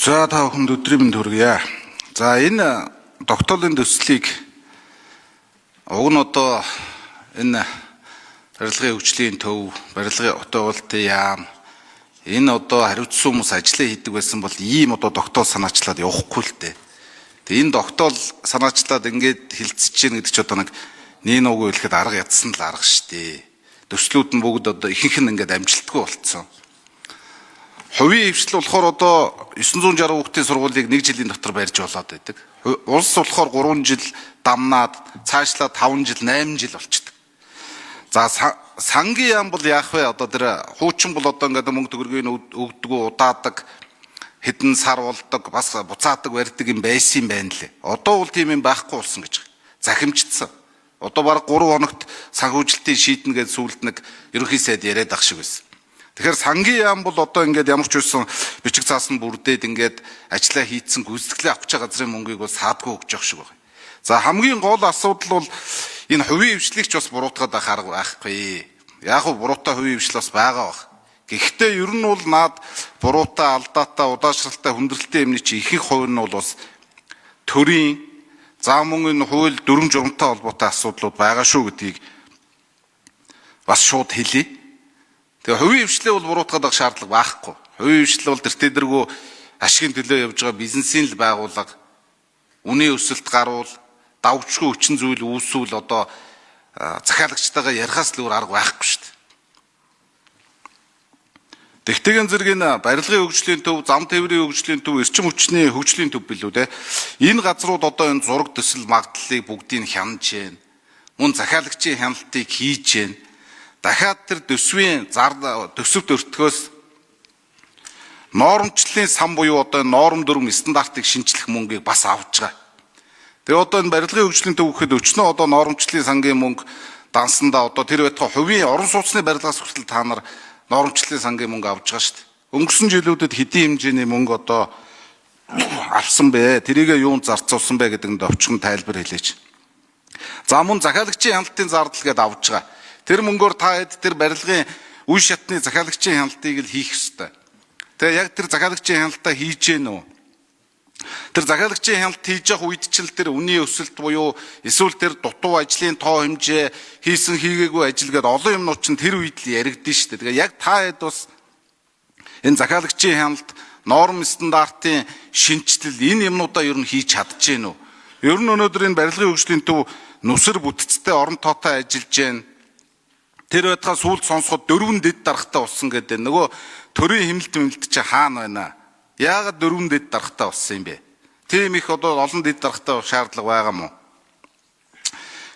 За та бүхэнд өдрийн мэнд хүргье. За энэ тогтоолын төслийг уг нь одоо энэ барилгын хөгжлийн төв, барилгын отоолтын яам энэ одоо хариуцсан хүмүүс ажиллаа хийдэг байсан бол ийм одоо тогтоол санаачлаад явахгүй л дээ. Тэгээ энэ тогтоол санаачлаад ингээд хилцэж чинь гэдэг чи одоо нэг нин уг хэлэхэд арга ядсан л арга штэ. Төслүүд нь бүгд одоо ихэнх нь ингээд амжилтгүй болцсон. Хувийн хвшил болохоор одоо 960 хүүхдийн сургуулийг 1 жилийн дотор барьж болоод байдаг. Улс болохоор 3 жил дамнаад цаашлаа 5 жил 8 жил болчихдог. За сангийн яам бол яах вэ? Одоо тэр хуучин бол одоо ингээд мөнгө төгрөгийг өгдөггүй удаадаг хэдэн сар болдог бас буцаадаг барьдаг юм байсан байна лээ. Одоо бол тийм юм байхгүй болсон гэж. Захимжтсан. Одоо бараг 3 хоногт санхүүжилтийн шийднэ гэж сүүлд нэг ерөнхий сайд яриад ах шиг байсан. Тэгэхээр сангийн яам бол одоо ингээд ямар ч үсэн бичиг цаасан бүрдээд ингээд ажиллаа хийцэн гүйцэтгэлээ авч байгаа газрын мөнгийг бол саадгүй өгч явах шиг байна. За хамгийн гол асуудал бол энэ хувийн хвшлийг ч бас буруутгаад байх арга байхгүй. Яг нь буруутай хувийн хвшил бас байгаа баг. Гэхдээ ер нь бол наад буруутай, алдаатай, удаашралтай, хүндрэлтэй юмны чи ихэнх хувь нь бол бас төрийн за мөн энэ хууль дүрм журамтай холбоотой асуудлууд байгаа шүү гэдгийг бас шууд хэлье. Тэгээ хувийн хвшлээ бол буруутгаад авах шаардлага байхгүй. Хувийн хвшил бол тэр тэдэргүү ашигын төлөө явж байгаа бизнесийн л байгууллага үнийн өсөлт гаруул, давчгүй хүчин зүйл үүсвэл одоо захиалагчтайгаа ярихаас л өөр арга байхгүй шүү дээ. Тэгтэйгэн зэрэг энэ барилгын хөгжлийн төв, зам тээврийн хөгжлийн төв, эрчим хүчний хөгжлийн төв билүү те. Энэ газрууд одоо энэ зураг төсөл магадлалыг бүгдийг хянаж байна. Мөн захиалагчийн хяналтыг хийж байна. Дахиад тэр төсвийн төсөвт өртгөөс нормчлалын сан буюу одоо норм дүрм стандартыг шинжлэх мөнгийг бас авч байгаа. Тэгээ одоо энэ барилгын хөгжлийн төв гэхэд өчнөө одоо нормчлалын сангийн мөнгө дансандаа одоо тэр байтугай хувийн орон сууцны барилгаас хүртэл та нар нормчлалын сангийн мөнгө авч байгаа шүү дээ. Өнгөрсөн жилүүдэд хэдийн хэмжээний мөнгө одоо авсан бэ? Тэрийгээ юунд зарцуулсан бэ гэдэг нь өвчгөн тайлбар хэлээч. За мөн захиалагчийн хяналтын зардал гэдээ авч байгаа. Тэр мөнгөөр та хэд тэр барилгын үе шатны захиалагчийн хяналтыг л хийх ёстой. Тэгээ яг тэр захиалагчийн хяналтаа хийж гэнэ үү? Тэр захиалагчийн хяналт хийж явах үед ч л тэр үнийн өсөлт буюу эсвэл тэр дутуу ажлын тоо хэмжээ хийсэн хийгээгүй ажил гэдэг олон юмнууд чинь тэр үед л яригдэн шүү дээ. Тэгээ яг та хэд бас энэ захиалагчийн хяналт, норм стандартын шинжилэл энэ юмнуудаа ер нь хийж чадчихэв үү? Ер нь өнөөдөр энэ барилгын хөгжлийн төв нүсэр бүтцтэй орон тоотой ажиллаж байна. Тэр байтугай сүүлд сонсоход 4 дэд дарахтай болсон гэдэг. Нөгөө төрийн хэмнэлт чи хаана байна? Яагаад 4 дэд дарахтай болсон юм бэ? Тийм их одоо олон дэд дарахтай шаардлага байгаа мó?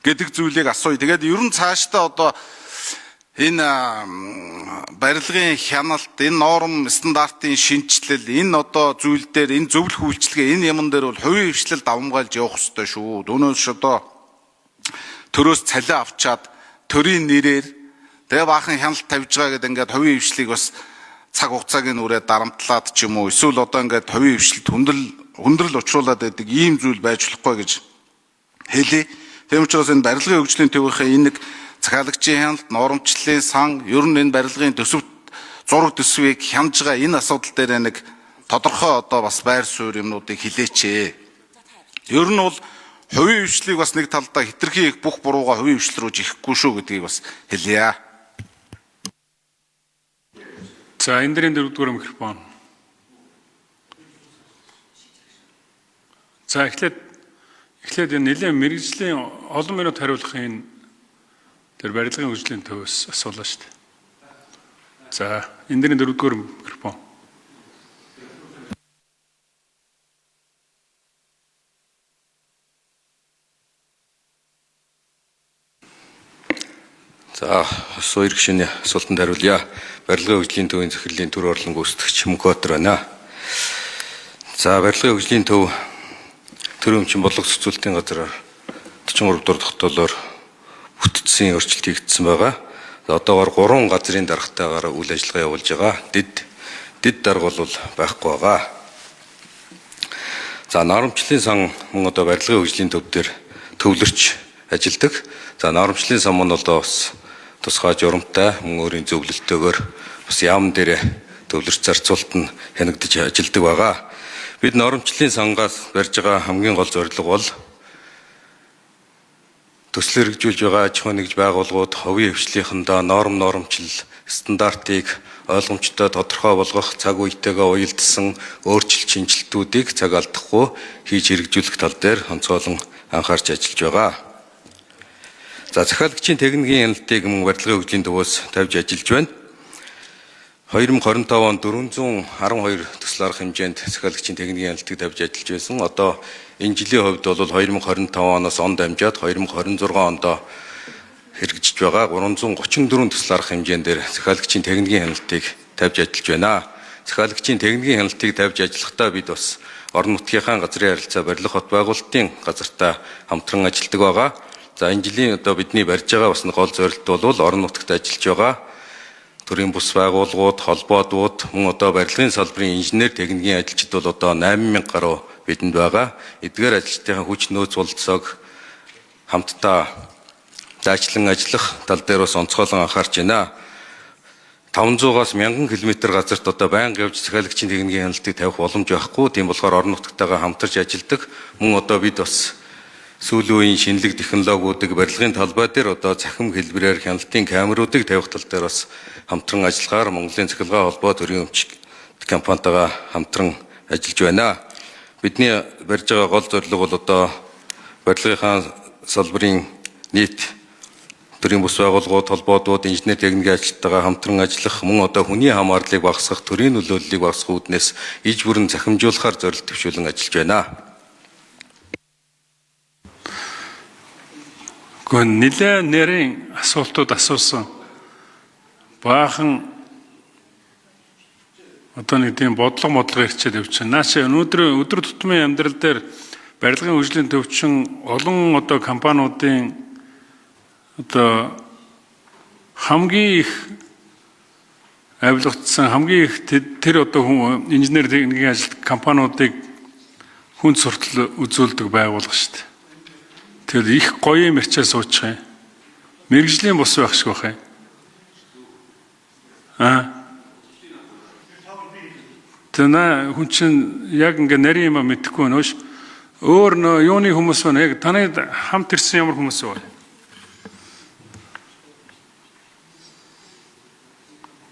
Гэдэг зүйлийг асууя. Тэгээд ер нь цаашдаа одоо энэ барилгын хяналт, энэ норм стандартын шинжилэл, энэ одоо зүйл дээр энэ зөвлөх үйлчилгээ, энэ юмн дээр бол хувийн хвшлэл давамгайлж явах ёстой шүү. Өнөөдөр одоо төрөөс цалиа авчаад төрийн нэрээр тэгээ баахан хяналт тавьж байгаа гэдэг ингээд хувийн хвшлийг бас цаг хугацааг нь үрээд дарамтлаад ч юм уу эсвэл одоо ингээд хувийн хвшлд хүндрэл учруулад байдаг ийм зүйл байж болохгүй гэж хэлээ. Тийм учраас энэ барилгын хөгжлийн төвийнхээ энэ нэг захиалагчийн хяналт, нормчлалын сан, ер нь энэ барилгын төсөвт зураг төсвийг хянаж байгаа энэ асуудал дээр нэг тодорхой одоо бас байр суурь юмнуудыг хэлээч. Ер нь бол хувийн хвшлийг бас нэг талдаа хитрхи их бүх бурууга хувийн хвшил рүү жихэхгүй шүү гэдгийг бас хэлье. За энэ дэрийн 4-р микрофон. За эхлээд энэ нэлээд мэрэгжлийн олон минут хариулахын тэр барилгын хөгжлийн төвөөс асуулаа шүү дээ. За энэ дэрийн 4-р микрофон. За хоёр гишүүний асуултанд хариулъя. Барилгын хөгжлийн төвийн захирлын төр орлон гүйцэтгэгч Мөнхбаатар байна. За барилгын хөгжлийн төв төрийн өмчин бодлого зохицуулалтын газраар 43 дугаар тогтоолоор бүтцийн өөрчлөлт хийгдсэн байгаа. Одоогоор 3 газрын даргатайгаар үйл ажиллагаа явуулж байгаа. Дэд дарга бол байхгүй байгаа. За нормчлалын сан мөн одоо барилгын хөгжлийн төв дээр төвлөрч ажилладаг. За нормчлалын сан мөн одоо бас тусгай журамтай мөн өөрийн зөвлөлтөөр бас яам дээр төвлөрч зарцуулалт нь хянагдаж ажилдаг байгаа. Бид норомчлалын сангаас барьж байгаа хамгийн гол зорилго бол төсөл хэрэгжүүлж байгаа аж ахуй нэгж байгууллагууд хувийн хвшлийнхандаа номчлол стандартыг ойлгомжтой тодорхой болгох, цаг үетэйгээ уялдсан өөрчлөлт шинжилтүүдийг цаг алдахгүй хийж хэрэгжүүлэх тал дээр онцгойлон анхаарч ажиллаж байгаа. За захиалагчийн техникийн хяналтыг мөн барилгын хөгжлийн төвөөс тавьж ажиллаж байна. 2025 онд 412 төсөл арга хэмжээнд захиалагчийн техникийн хяналтыг тавьж ажиллаж байсан. Одоо энэ жилийн хувьд бол 2025 оноос он дамжаад 2026 онд хэрэгжиж байгаа 334 төсөл арга хэмжээндээр захиалагчийн техникийн хяналтыг тавьж ажиллаж байна. Захиалагчийн техникийн хяналтыг тавьж ажиллахдаа бид бас орон нутгийнхаа газрын харилцаа барилга хот байгуулалтын газартаа хамтран ажилладаг байгаа. За энэ жилийн одоо бидний барьж байгаа бас гол зорилт бол орон нутагт ажиллаж байгаа төрийн бус байгууллагууд, холбоодууд, мөн одоо барилгын салбарын инженер техникийн ажилчид бол одоо 8000 гаруй бидэнд байгаа. Эдгээр ажилчдын хүч нөөц бололцоог хамтдаа заачлан ажиллах тал дээр бас онцгойлон анхаарч байна. 500-аас 1000 км газарт одоо байнга явж захиалагчийн техникийн хяналтыг тавих боломж байхгүй. Тийм болохоор орон нутгатайгаа хамтарч ажилладаг. Мөн одоо бид бас сүүлийн үеийн шинэлэг технологиудыг барилгын талбай дээр одоо цахим хэлбэрээр хяналтын камеруудыг тавих тал дээр бас хамтран ажиллагаар Монголын цахилгаан холбоо төрийн өмчит компанитайгаа хамтран ажиллаж байна. Бидний барьж байгаа гол зорилго бол одоо барилгын салбарын нийт төрийн бус байгууллагууд, холбоодууд, инженер техникийн ажилтнуудаа хамтран ажиллах, мөн одоо хүний хамаарлыг багасгах, төрийн нөлөөллийг багасгах үүднээс иж бүрэн захимжуулахаар зорилт төвшүүлэн ажиллаж байна. Гүн нэлээд нэрийн асуултууд асуусан. Баахан одоо нэг тийм бодлого ирчээд явчихна. Наашаа өнөөдөр өдөр тутмын амьдрал дээр барилгын хөгжлийн төвчин олон одоо компаниудын одоо хамгийн их авилгацсан хамгийн их тэр одоо инженер техникийн ажилт компаниудыг хүн суртал үзүүлдэг байгууллага шүү дээ. Тэгэхээр их гоё юм ирчээ суучих юм. Мэргэжлийн бус байх шиг байх юм. Тэна хүн чинь яг ингээ нарийн юм мэдэхгүй нөөш өөр юуны хүмүүс байна яг таны хамт ирсэн ямар хүмүүс байна?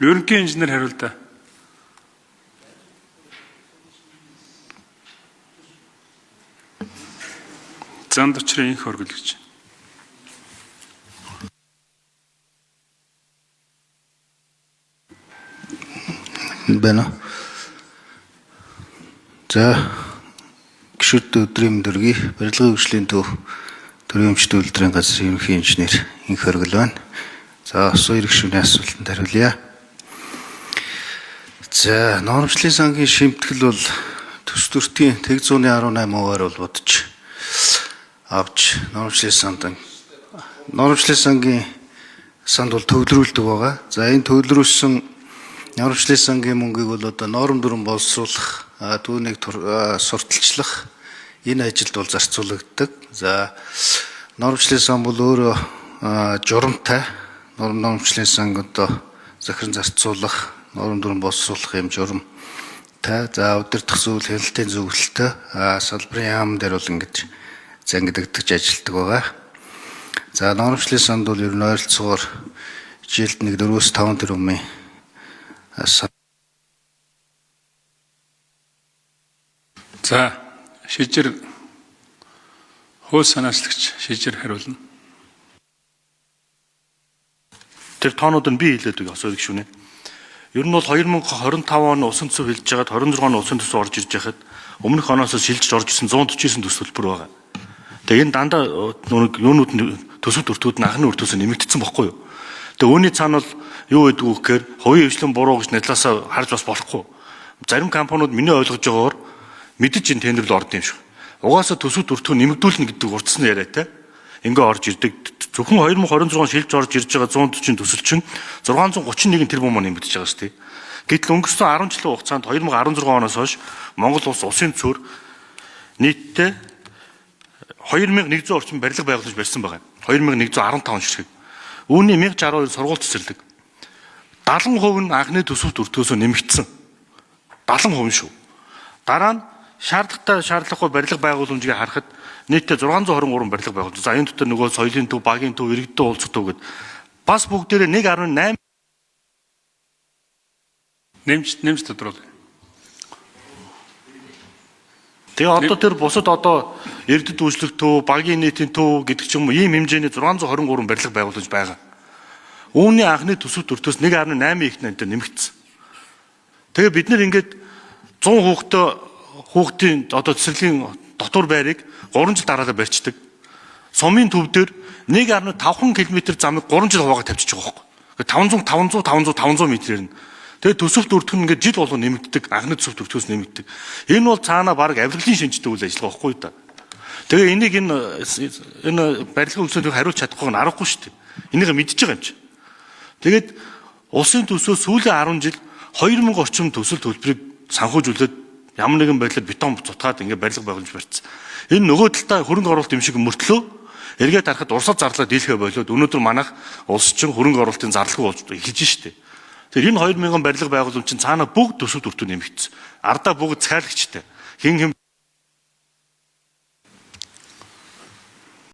Ерөнхий инженер хариул та. Занд очрын их хөргөл гэж. Бэнэ. За гişүүд өдрийн мэндүргий барилгын хөгжлийн төв төрийн өмчт үйлдвэрийн газрын ерөнхий инженер инх хөргөл байна. За хоёр гишүүний асуултанд хариулъя. За номчлалын сангийн шимтгэл бол төс төртийн 118%-аар бол бодож авч номчлалын сангийн санд бол төвлөрүүлдэг байгаа. За энэ төвлөрүүлсэн номчлалын сангийн мөнгийг бол одоо норм дүрэн боловсруулах, түүнийг сурталчлах энэ ажилд бол зарцуулагддаг. За номчлалын сан бол өөрөө журамтай номчлалын санг одоо захиран зарцуулах, норм дүрэн боловсруулах юм журамтай. За удирдах зүйл хяналтын зөвлөлтөй салбарын яам дээр бол ингэж зангидагдаж ажилладаг байгаа. За номчлалын санд бол ер нь ойролцоогоор жилд 4-5 тэрбумын За шижир хууль санаачлагч шижир хариулна. Тэр тоонууд нь би хэлээд байгаа асуух гişүнэ. Ер нь бол 2025 он усан төсөв хэлж байгаад 26 он усан төсөв орж ирж байхад өмнөх оноос шилжиж орж ирсэн 149 төсвөлбөр байгаа. Тэгээ энэ дандаа юунууд нь төсөв төртүүд нь анхны үр төсөв нэмэгдсэн бохгүй юу? Тэгээ үүний цаана бол юу гэдэг вэ гэхээр хувийн хвшлэн буруу гэж надлаасаа харж бас болохгүй. Зарим компаниуд миний ойлгож байгаагаар мэдэж энэ тендер рүү орд юм шиг. Угаасаа төсөв төртөө нэмэгдүүлнэ гэдэг урдсан яриатай. Ингээ орж ирдэг. Зөвхөн 2026 шилж орж ирж байгаа 140 төсөл чинь 631 тэрбум нэмэгдэж байгаа шүү дээ. Гэтэл өнгөрсөн 10 жилийн хугацаанд 2016 оноос хойш Монгол улс улсын төсвөр нийтдээ 2100 орчим барилга байгуулж барьсан байгаа. 2115 ширхэг. Үүний 1062 сургууль цэцэрлэг. 70% нь анхны төсөв төртөөсөө нэмэгдсэн. 70% шүү. Дараа нь шаардлагагүй барилга байгууламжийг харахад нийтдээ 623 барилга байгууламж. За энэ дотор нөгөө соёлын төв, багийн төв, иргэдийн уулзах төв гэдэг бас бүгдээрээ 1.8 нэмж тодруулах. Тэгээ одоо тэр бусад одоо эрдэд үйлчлэх төв, багийн нийтийн төв гэдэг ч юм уу ийм хэмжээний 623 барилга байгууламж байгаа. Үүний анхны төсөв төртөөс 1.8 их нэнтэ нэмэгдсэн. Тэгээ бид нэр ингээд 100 хүүхдийн одоо цэцэрлэгийн дотор байрыг 3 жил дараалал барьцдаг. Сумын төв дээр 1.5 км замыг 3 жил хуваагаад тавьчих байгаа байхгүй. 500 метрээр нь. Тэгээ төсөвт өртөх нь ингээд жил болгоо нэмэгддэг, анхны төсөвт өртөхөөс нэмэгддэг. Энэ бол цаана баг авирлын шинжтэй үйл ажиллагаа байхгүй да. Тэгээ энийг энэ барилгын үйлчлэлийг хариулж чадахгүй нь аргагүй шүү дээ. Энийг мэдчихэж байгаа юм чи. Тэгээд улсын төсөө сүүлийн 10 жил 2000 орчим төсөл төлбөрийг санхүүжүүлээд ямар нэгэн байдлаар бетон цутгаад ингээд барилга байгуулж барьсан. Энэ нөгөө талдаа хөрөнгө оруулалт юм шиг мөртлөө эргээд харахад урсгал зарлаа дийлхэ болоод өнөөдөр манайх улс чинь хөрөнгө оруулалтын зарлалгүй болж эхэлж штэ. Тэгэхээр энэ 2000 барилга байгууламж чинь цаана бүгд төсөв төртөө нэмэгдсэн. Ардаа бүгд цайлагчтай. Хин